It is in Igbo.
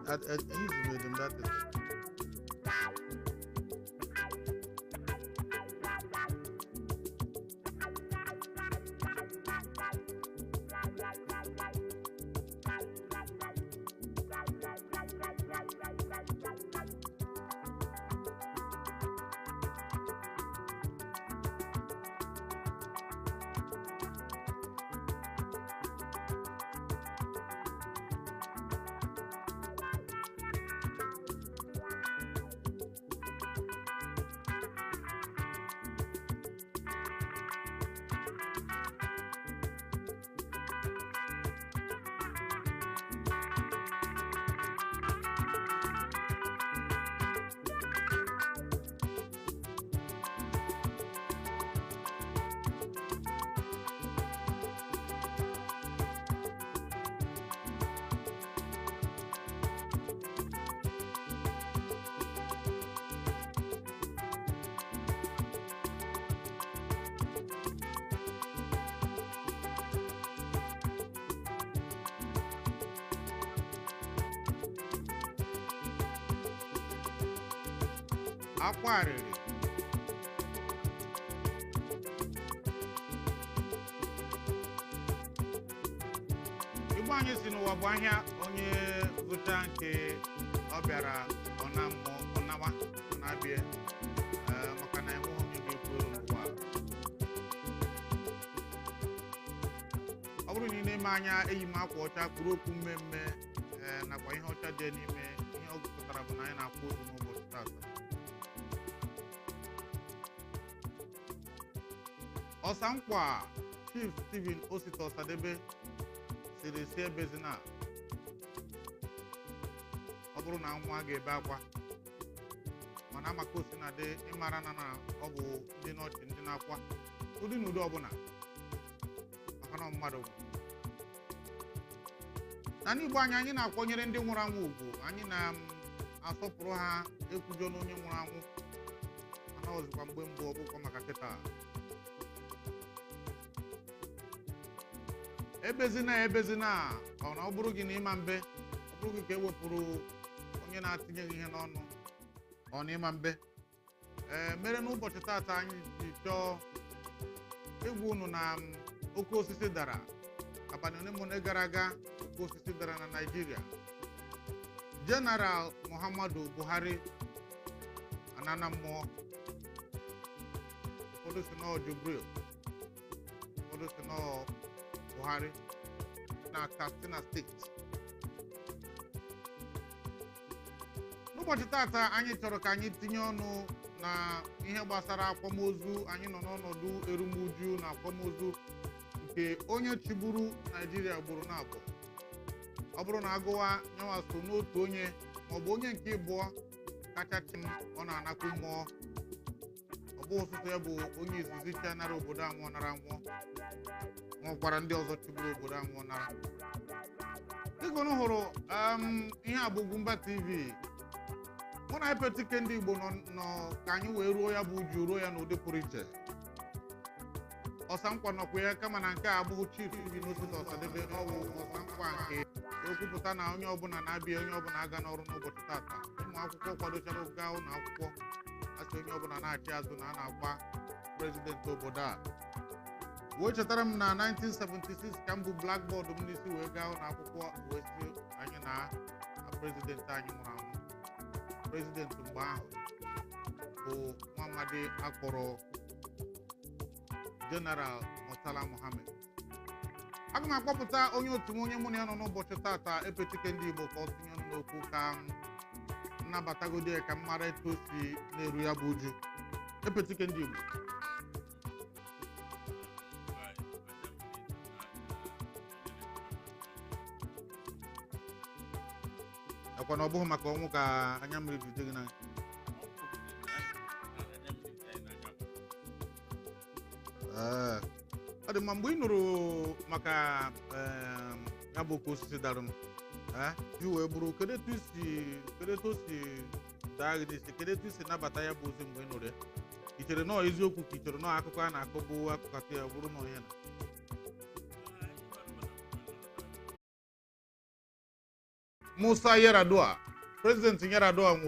I used to read them that is. Aquarịrị Igbo anyị si n'ụwa bụ ahịa onye zụta nke ọ bịara ọ na-abịa maka na enweghị onye ga-ekwu n'ụwa. Ọ bụrụ na ị na-eme anya eyi m akwa ọcha kwuru okwu mmemme nakwa ihe ọcha dị n'ime ihe ọ pụtara bụ na anyị na-akwụ ozu n'ụbọchị tata. Ọsankwa Chief Stephen Osita Ọsadebe siri si ebezina ọ bụrụ na nwa ga-ebe akwa mana maka osinadị ịmara na ọ bụ ndị n'ọchị ndị na-akwa ụdị na ụdị ọbụla maka na mmadụ na n'Igbo anyị na-akwanyere ndị nwụrụ anwụ ugwu, anyị na-asọpụrụ ha ekwujọ na onye nwụrụ anwụ mana ọzụkwa mgbe mbụ ọ bụkwa maka kịta. Ebezina ọ na ọ bụrụ gị na ịma mbe, ọ bụrụ gị ka ewepụrụ onye na-atinye gị ihe n'ọnụ ọ na ịma mbe. Mere n'ụbọchị tata anyị ji chọọ ịgwa unu na oke osisi dara abalị ole gara aga. Oke osisi dara na Naịjirịa. General Muhammadu Buhari anana mmụọ. Ụfọdụ si nọ Jubril, ụfọdụ si nọ Buhari na Katsina steeti. N'ụbọchị tata anyị chọrọ ka anyị tinye ọnụ na ihe gbasara akwamozu. Anyị nọ n'ọnọdụ erumuju na akwamozu nke onye chịburu Naịjirịa gburu n'abụ. Ọ bụrụ na agụwa nyewa so n'otu onye maọbụ onye nke ịbụọ kachasị ọ na-anakwu mmụọ. Ọ bụ ụsụsụ ya bụ onye izizi cha nara obodo anwụọ nara anwụọ, nwekwara ndị ọzọ chịburu obodo anwụọ nara. Dịka unu hụrụ ihe Agbogumba TV, mụ na Epetike ndị Igbo nọ ka anyị wee ruo ya bụ uju, ruo ya n'ụdị pụrụ iche. Ọsankwa nọkwa ya kama na nke a abụghị Chief Stephen Osita Ọsadebe, ọ bụ Ọsankwa nke okwupụta na onye ọbụla na-abịa, onye ọbụla aga n'ọrụ n'ụbọchị tata. Ụmụ akwụkwọ kwadochara gaa ụlọ akwụkwọ, asị onye ọbụla na-achị azụ na a na-agba prezidenti obodo a. Wee chetara m na 1976 ka m bụ blackboard m n'isi wee gaa ụlọ akwụkwọ wee si anyị na prezidenti anyị nwụrụ anwụ. Prezidenti mgbe ahụ bụ nwa amadi akpọrọ General Murtala Mohammed. Aga m akpọpụta onye otu m onye mụ na ya nọ n'ụbọchị tata, Epetike ndị Igbo, ka ọ tinye ọnụ n'okwu ka nnabatagodo ya ka m mara etu o si na-eru ya bụ uju. Epetike ndị Igbo. Ekwa na ọ bụghị maka ọnwụ ka anya mmiri jide gị n'anya. Ọ dị mma mgbe ị nụrụ maka ya bụ oke osisi dara m ji wee bụrụ kedu etu o si daa gị n'isi, kedu etu i si nabata ya bụ ozi mgbe ị nụrụ ya? I chere nọọ eziokwu ka i chere nọọ akụkọ a na-akọ bụ akụkọ ya bụrụ nọọ ihe na Musa Yar'Adua, President Yar'Adua nwụrụ